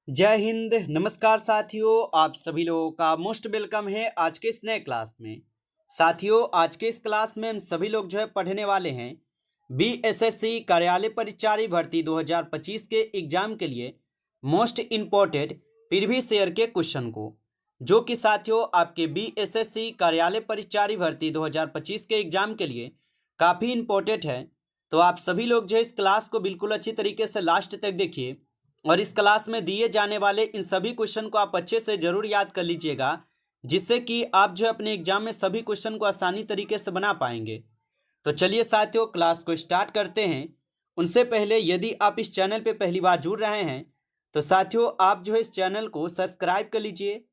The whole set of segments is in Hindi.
जय हिंद। नमस्कार साथियों, आप सभी लोगों का मोस्ट वेलकम है आज के इस नए क्लास में। साथियों, आज के इस क्लास में हम सभी लोग पढ़ने वाले हैं बीएसएससी कार्यालय परिचारी भर्ती 2025 के एग्जाम के लिए मोस्ट इम्पोर्टेंट प्रीवियस ईयर के क्वेश्चन को, जो कि साथियों आपके बीएसएससी कार्यालय परिचारी भर्ती 2025 के एग्जाम के लिए काफ़ी इम्पोर्टेंट है। तो आप सभी लोग इस क्लास को बिल्कुल अच्छी तरीके से लास्ट तक देखिए और इस क्लास में दिए जाने वाले इन सभी क्वेश्चन को आप अच्छे से जरूर याद कर लीजिएगा, जिससे कि आप अपने एग्जाम में सभी क्वेश्चन को आसानी तरीके से बना पाएंगे। तो चलिए साथियों, क्लास को स्टार्ट करते हैं। उनसे पहले यदि आप इस चैनल पे पहली बार जुड़ रहे हैं तो साथियों आप इस चैनल को सब्सक्राइब कर लीजिए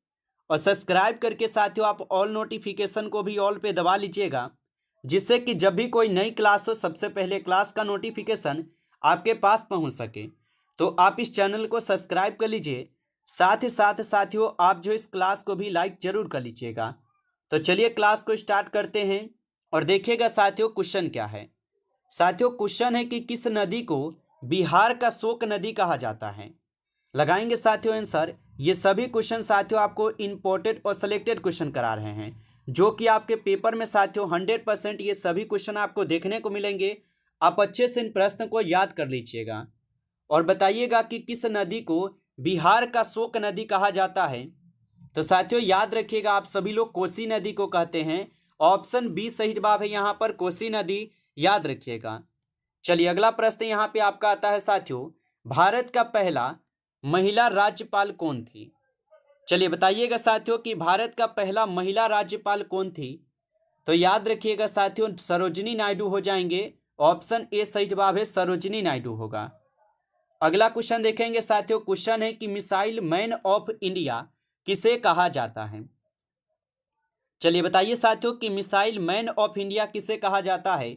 और सब्सक्राइब करके साथियों आप ऑल नोटिफिकेशन को भी ऑल पे दबा लीजिएगा, जिससे कि जब भी कोई नई क्लास हो सबसे पहले क्लास का नोटिफिकेशन आपके पास पहुंच सके। तो आप इस चैनल को सब्सक्राइब कर लीजिए, साथ ही साथ साथियों आप इस क्लास को भी लाइक जरूर कर लीजिएगा। तो चलिए क्लास को स्टार्ट करते हैं और देखिएगा साथियों क्वेश्चन क्या है। साथियों क्वेश्चन है कि किस नदी को बिहार का शोक नदी कहा जाता है। लगाएंगे साथियों आंसर। ये सभी क्वेश्चन साथियों आपको इंपॉर्टेंट और सिलेक्टेड क्वेश्चन करा रहे हैं, जो कि आपके पेपर में साथियों 100% ये सभी क्वेश्चन आपको देखने को मिलेंगे। आप अच्छे से इन प्रश्न को याद कर लीजिएगा और बताइएगा कि किस नदी को बिहार का शोक नदी कहा जाता है। तो साथियों याद रखिएगा, आप सभी लोग कोसी नदी को कहते हैं। ऑप्शन बी सही जवाब है यहाँ पर, कोसी नदी, याद रखिएगा। चलिए अगला प्रश्न यहाँ पे आपका आता है साथियों, भारत का पहला महिला राज्यपाल कौन थी। चलिए बताइएगा साथियों कि भारत का पहला महिला राज्यपाल कौन थी। तो याद रखिएगा साथियों सरोजिनी नायडू हो जाएंगे। ऑप्शन ए सही जवाब है, सरोजिनी नायडू होगा। अगला क्वेश्चन देखेंगे साथियों, क्वेश्चन है कि मिसाइल मैन ऑफ इंडिया किसे कहा जाता है। चलिए बताइए साथियों कि मिसाइल मैन ऑफ इंडिया किसे कहा जाता है।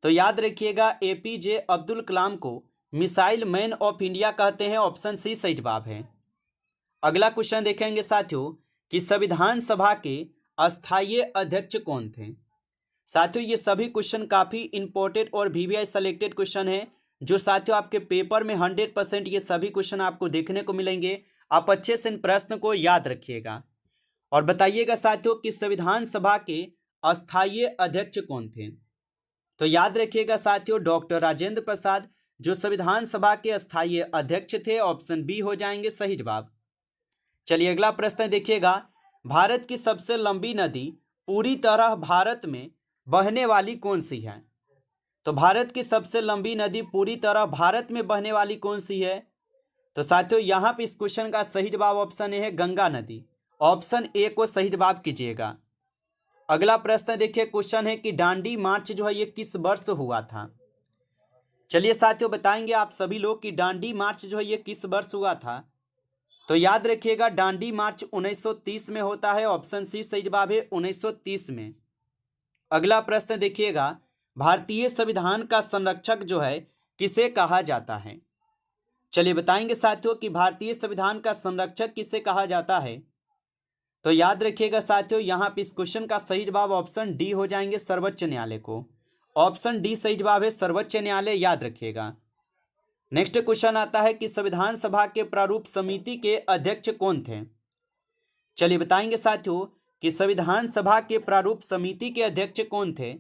तो याद रखिएगा एपीजे अब्दुल कलाम को मिसाइल मैन ऑफ इंडिया कहते हैं। ऑप्शन सी सही जवाब है। अगला क्वेश्चन देखेंगे साथियों कि संविधान सभा के अस्थायी अध्यक्ष कौन थे। साथियों ये सभी क्वेश्चन काफी इंपॉर्टेंट और वीवीआई सेलेक्टेड क्वेश्चन है, जो साथियों आपके पेपर में 100% ये सभी क्वेश्चन आपको देखने को मिलेंगे। आप अच्छे से इन प्रश्न को याद रखिएगा और बताइएगा साथियों कि संविधान सभा के अस्थायी अध्यक्ष कौन थे। तो याद रखिएगा साथियों डॉक्टर राजेंद्र प्रसाद जो संविधान सभा के अस्थायी अध्यक्ष थे। ऑप्शन बी हो जाएंगे सही जवाब। चलिए अगला प्रश्न देखिएगा, भारत की सबसे लंबी नदी पूरी तरह भारत में बहने वाली कौन सी है। तो भारत की सबसे लंबी नदी पूरी तरह भारत में बहने वाली कौन सी है। तो साथियों यहाँ पे इस क्वेश्चन का सही जवाब ऑप्शन ए है, गंगा नदी। ऑप्शन ए को सही जवाब कीजिएगा। अगला प्रश्न देखिए, क्वेश्चन है कि दांडी मार्च ये किस वर्ष हुआ था। चलिए साथियों बताएंगे आप सभी लोग कि दांडी मार्च ये किस वर्ष हुआ था। तो याद रखिएगा दांडी मार्च 1930 में होता है। ऑप्शन सी सही जवाब है, 1930 में। अगला प्रश्न देखिएगा, भारतीय संविधान का संरक्षक किसे कहा जाता है। चलिए बताएंगे साथियों कि भारतीय संविधान का संरक्षक किसे कहा जाता है। तो याद रखिएगा साथियों यहाँ पे इस क्वेश्चन का सही जवाब ऑप्शन डी हो जाएंगे, सर्वोच्च न्यायालय को। ऑप्शन डी सही जवाब है, सर्वोच्च न्यायालय, याद रखिएगा। नेक्स्ट क्वेश्चन आता है कि संविधान सभा के प्रारूप समिति के अध्यक्ष कौन थे। चलिए बताएंगे साथियों कि संविधान सभा के प्रारूप समिति के अध्यक्ष कौन थे।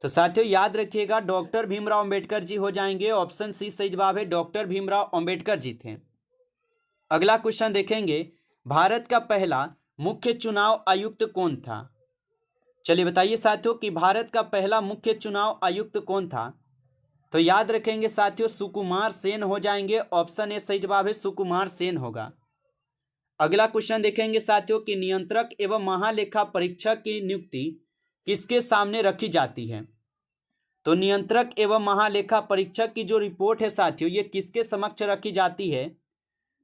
तो साथियों याद रखिएगा डॉक्टर भीमराव अंबेडकर जी हो जाएंगे। ऑप्शन सी सही जवाब है, डॉक्टर भीमराव अंबेडकर जी थे। अगला क्वेश्चन देखेंगे, भारत का पहला मुख्य चुनाव आयुक्त कौन था। चलिए बताइए साथियों कि भारत का पहला मुख्य चुनाव आयुक्त कौन था। तो याद रखेंगे साथियों सुकुमार सेन हो जाएंगे। ऑप्शन ए सही जवाब है, सुकुमार सेन होगा। अगला क्वेश्चन देखेंगे साथियों कि नियंत्रक एवं महालेखा परीक्षक की नियुक्ति किसके सामने रखी जाती है। तो नियंत्रक एवं महालेखा परीक्षक की जो रिपोर्ट है साथियों ये किसके समक्ष रखी जाती है।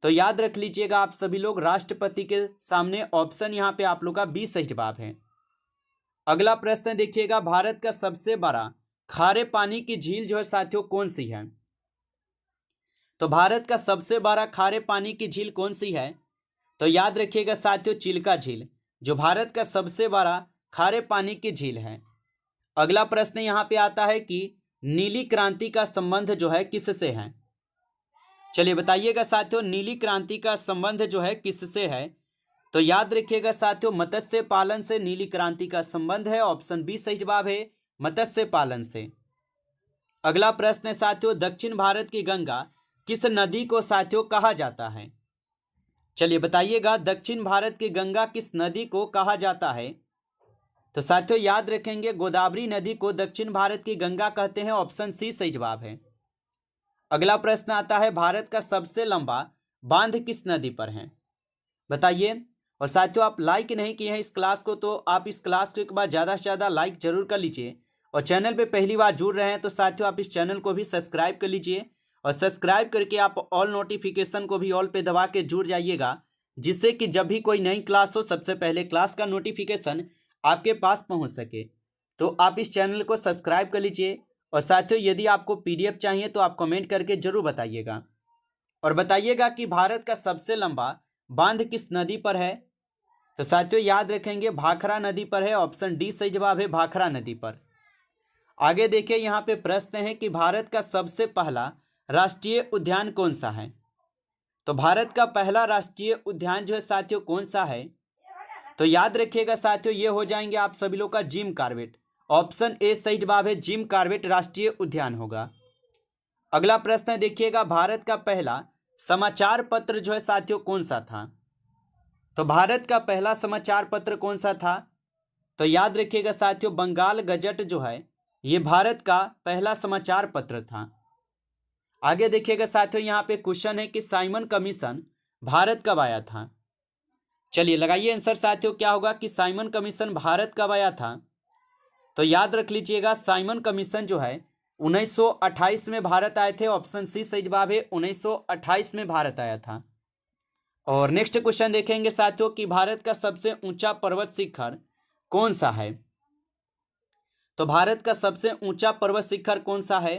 तो याद रख लीजिएगा आप सभी लोग राष्ट्रपति के सामने। ऑप्शन यहाँ पे आप लोग का बी सही जवाब है। अगला प्रश्न देखिएगा, भारत का सबसे बड़ा खारे पानी की झील साथियों कौन सी है। तो भारत का सबसे बड़ा खारे पानी की झील कौन सी है। तो याद रखिएगा साथियों चिल्का झील जो भारत का सबसे बड़ा खारे पानी की झील है। अगला प्रश्न यहाँ पे आता है कि नीली क्रांति का संबंध किससे है। चलिए बताइएगा साथियों, नीली क्रांति का संबंध जो है किससे है? तो याद रखिएगा साथियों, मत्स्य पालन से नीली क्रांति का संबंध है। ऑप्शन बी सही जवाब है, मत्स्य पालन से। अगला प्रश्न है साथियों, दक्षिण भारत की गंगा किस नदी को साथियों कहा जाता है? चलिए बताइएगा, दक्षिण भारत की गंगा किस नदी को कहा जाता है? तो साथियों याद रखेंगे, गोदावरी नदी को दक्षिण भारत की गंगा कहते हैं। ऑप्शन सी सही जवाब है। अगला प्रश्न आता है, भारत का सबसे लंबा बांध किस नदी पर है? बताइए। और साथियों आप लाइक नहीं किए हैं इस क्लास को, तो आप इस क्लास को एक बार ज़्यादा से ज़्यादा लाइक जरूर कर लीजिए। और चैनल पे पहली बार जुड़ रहे हैं तो साथियों आप इस चैनल को भी सब्सक्राइब कर लीजिए। और सब्सक्राइब करके आप ऑल नोटिफिकेशन को भी ऑल पे दबा के जुड़ जाइएगा, जिससे कि जब भी कोई नई क्लास हो सबसे पहले क्लास का नोटिफिकेशन आपके पास पहुंच सके। तो आप इस चैनल को सब्सक्राइब कर लीजिए। और साथियों यदि आपको पीडीएफ चाहिए तो आप कमेंट करके जरूर बताइएगा। और बताइएगा कि भारत का सबसे लंबा बांध किस नदी पर है? तो साथियों याद रखेंगे, भाखरा नदी पर है। ऑप्शन डी सही जवाब है, भाखरा नदी पर। आगे देखिए, यहाँ पे प्रश्न है कि भारत का सबसे पहला राष्ट्रीय उद्यान कौन सा है? तो भारत का पहला राष्ट्रीय उद्यान जो है साथियों कौन सा है? तो याद रखिएगा साथियों, ये हो जाएंगे आप सभी लोग का जिम कॉर्बेट। ऑप्शन ए सही जवाब है, जिम कॉर्बेट राष्ट्रीय उद्यान होगा। अगला प्रश्न है देखिएगा, भारत का पहला समाचार पत्र जो है साथियों कौन सा था? तो भारत का पहला समाचार पत्र कौन सा था? तो याद रखिएगा साथियों, बंगाल गजट जो है ये भारत का पहला समाचार पत्र था। आगे देखिएगा साथियों, यहाँ पे क्वेश्चन है कि साइमन कमीशन भारत कब आया था? चलिए लगाइए आंसर साथियों, क्या होगा कि साइमन कमीशन भारत कब आया था? तो याद रख लीजिएगा, साइमन कमीशन जो है 1928 में भारत आए थे। ऑप्शन सी सही जवाब है, 1928 में भारत आया था। और नेक्स्ट क्वेश्चन देखेंगे साथियों कि भारत का सबसे ऊंचा पर्वत शिखर कौन सा है? तो भारत का सबसे ऊंचा पर्वत शिखर कौन सा है?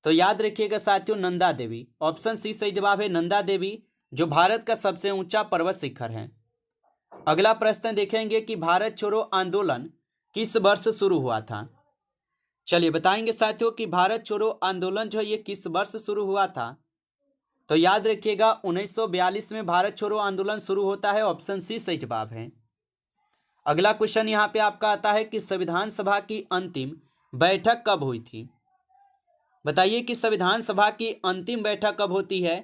तो याद रखिएगा साथियों, नंदा देवी। ऑप्शन सी सही जवाब है, नंदा देवी जो भारत का सबसे ऊंचा पर्वत शिखर है। अगला प्रश्न देखेंगे कि भारत छोड़ो आंदोलन किस वर्ष शुरू हुआ था? चलिए बताएंगे साथियों कि भारत छोड़ो आंदोलन जो है ये किस वर्ष शुरू हुआ था? तो याद रखिएगा 1942 में भारत छोड़ो आंदोलन शुरू होता है। ऑप्शन सी सही जवाब है। अगला क्वेश्चन यहाँ पे आपका आता है कि संविधान सभा की अंतिम बैठक कब हुई थी? बताइए कि संविधान सभा की अंतिम बैठक कब होती है?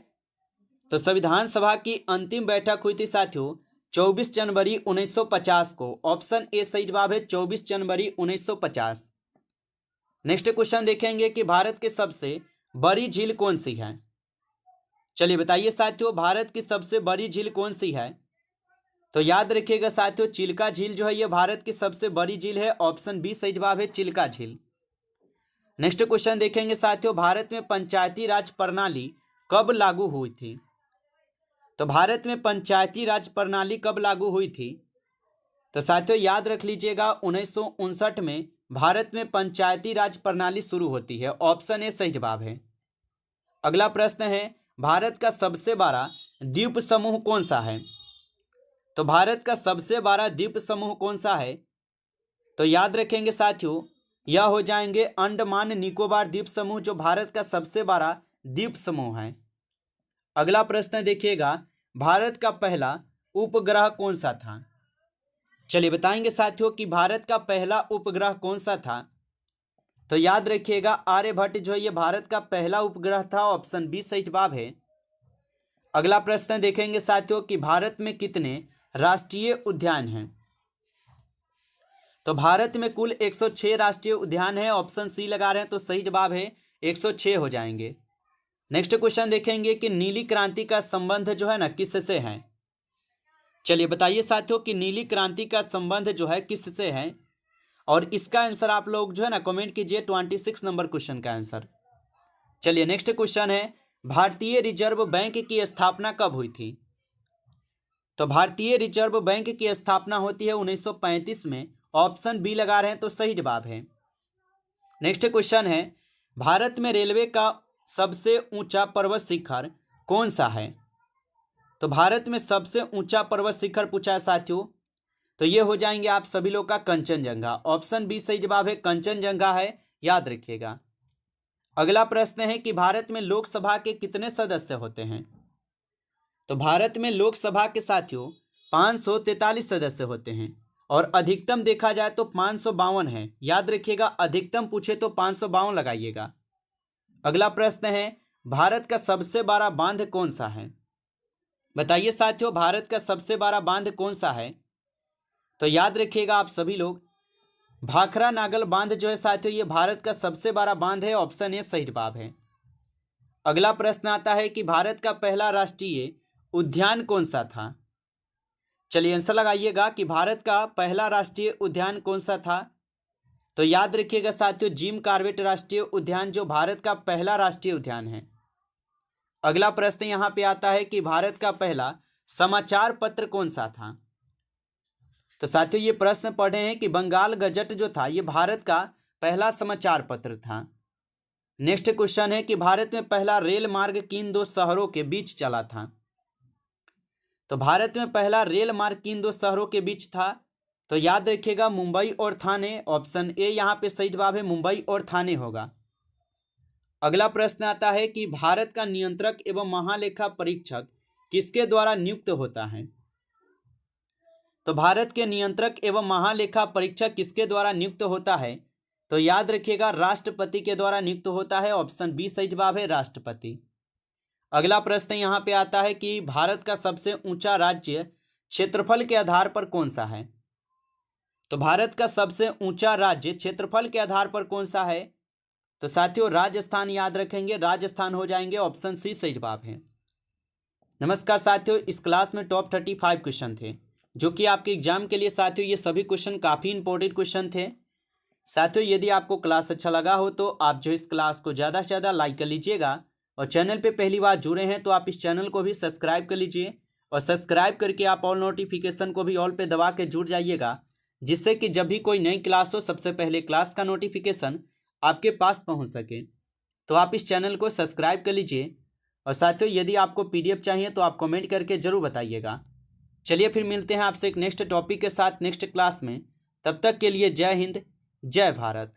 तो संविधान सभा की अंतिम बैठक हुई थी साथियों 24 जनवरी 1950 को। ऑप्शन ए सही जवाब है, 24 जनवरी 1950। नेक्स्ट क्वेश्चन देखेंगे कि भारत की सबसे बड़ी झील कौन सी है? चलिए बताइए साथियों, भारत की सबसे बड़ी झील कौन सी है? तो याद रखिएगा साथियों, चिल्का झील जो है ये भारत की सबसे बड़ी झील है। ऑप्शन बी सही जवाब है, चिल्का झील। नेक्स्ट क्वेश्चन देखेंगे साथियों, भारत में पंचायती राज प्रणाली कब लागू हुई थी? तो भारत में पंचायती राज प्रणाली कब लागू हुई थी? तो साथियों याद रख लीजिएगा, 1959 में भारत में पंचायती राज प्रणाली शुरू होती है। ऑप्शन ए सही जवाब है। अगला प्रश्न है, भारत का सबसे बड़ा द्वीप समूह कौन सा है? तो भारत का सबसे बड़ा द्वीप समूह कौन सा है? तो याद रखेंगे साथियों, यह हो जाएंगे अंडमान निकोबार द्वीप समूह जो भारत का सबसे बड़ा द्वीप समूह है। अगला प्रश्न देखिएगा, भारत का पहला उपग्रह कौन सा था? चलिए बताएंगे साथियों कि भारत का पहला उपग्रह कौन सा था? तो याद रखिएगा, आर्यभट्ट जो है ये भारत का पहला उपग्रह था। ऑप्शन बी सही जवाब है। अगला प्रश्न देखेंगे साथियों कि भारत में कितने राष्ट्रीय उद्यान हैं? तो भारत में कुल 106 राष्ट्रीय उद्यान हैं। ऑप्शन सी लगा रहे हैं तो सही जवाब है, 106 हो जाएंगे। नेक्स्ट क्वेश्चन देखेंगे कि नीली क्रांति का संबंध जो है ना किससे है? चलिए बताइए साथियों कि नीली क्रांति का संबंध जो है किससे है? और इसका आंसर आप लोग जो है ना कमेंट कीजिए, 26 नंबर क्वेश्चन का आंसर। चलिए नेक्स्ट क्वेश्चन है, भारतीय रिजर्व बैंक की स्थापना कब हुई थी? तो भारतीय रिजर्व बैंक की स्थापना होती है 1935 में। ऑप्शन बी लगा रहे हैं तो सही जवाब है। नेक्स्ट क्वेश्चन है, भारत में रेलवे का सबसे ऊंचा पर्वत शिखर कौन सा है? तो भारत में सबसे ऊंचा पर्वत शिखर पूछा है साथियों, तो ये हो जाएंगे आप सभी लोग का कंचनजंगा। ऑप्शन बी सही जवाब है, कंचनजंगा है, याद रखिएगा। अगला प्रश्न है कि भारत में लोकसभा के कितने सदस्य होते हैं। तो भारत में लोकसभा के साथियों 543 सदस्य होते हैं और अधिकतम देखा जाए तो 552 है। याद रखिएगा, अधिकतम पूछे तो 552 लगाइएगा। अगला प्रश्न है भारत का सबसे बड़ा बांध कौन सा है। बताइए साथियों, भारत का सबसे बड़ा बांध कौन सा है। तो याद रखिएगा आप सभी लोग, भाखरा नागल बांध जो है साथियों, ये भारत का सबसे बड़ा बांध है। ऑप्शन ए सही जवाब है। अगला प्रश्न आता है कि भारत का पहला राष्ट्रीय उद्यान कौन सा था। चलिए आंसर लगाइएगा कि भारत का पहला राष्ट्रीय उद्यान कौन सा था। तो याद रखिएगा साथियों, जिम कॉर्बेट राष्ट्रीय उद्यान जो भारत का पहला राष्ट्रीय उद्यान है। अगला प्रश्न यहाँ पे आता है कि भारत का पहला समाचार पत्र कौन सा था। तो साथियों ये प्रश्न पढ़े हैं कि बंगाल गजट जो था ये भारत का पहला समाचार पत्र था। नेक्स्ट क्वेश्चन है कि भारत में पहला रेल मार्ग किन दो शहरों के बीच चला था। तो भारत में पहला रेल मार्ग किन दो शहरों के बीच था। तो याद रखिएगा मुंबई और थाने। ऑप्शन ए यहाँ पे सही जवाब है, मुंबई और थाने होगा। अगला प्रश्न आता है कि भारत का नियंत्रक एवं महालेखा परीक्षक किसके द्वारा नियुक्त होता है। तो भारत के नियंत्रक एवं महालेखा परीक्षक किसके द्वारा नियुक्त होता है। तो याद रखिएगा राष्ट्रपति के द्वारा नियुक्त होता है। ऑप्शन बी सही जवाब है, राष्ट्रपति। अगला प्रश्न यहाँ पे आता है कि भारत का सबसे ऊंचा राज्य क्षेत्रफल के आधार पर कौन सा है। तो भारत का सबसे ऊंचा राज्य क्षेत्रफल के आधार पर कौन सा है। तो साथियों राजस्थान याद रखेंगे, राजस्थान हो जाएंगे। ऑप्शन सी सही जवाब है। नमस्कार साथियों, इस क्लास में टॉप 35 क्वेश्चन थे जो कि आपके एग्जाम के लिए साथियों ये सभी क्वेश्चन काफ़ी इंपॉर्टेंट क्वेश्चन थे। साथियों यदि आपको क्लास अच्छा लगा हो तो आप जो इस क्लास को ज़्यादा से ज़्यादा लाइक कर लीजिएगा और चैनल पे पहली बार जुड़े हैं तो आप इस चैनल को भी सब्सक्राइब कर लीजिए और सब्सक्राइब करके आप ऑल नोटिफिकेशन को भी ऑल पे दबा के जुड़ जाइएगा, जिससे कि जब भी कोई नई क्लास हो सबसे पहले क्लास का नोटिफिकेशन आपके पास पहुंच सके। तो आप इस चैनल को सब्सक्राइब कर लीजिए और साथियों यदि आपको PDF चाहिए तो आप कमेंट करके ज़रूर बताइएगा। चलिए फिर मिलते हैं आपसे एक नेक्स्ट टॉपिक के साथ नेक्स्ट क्लास में। तब तक के लिए जय हिंद, जय भारत।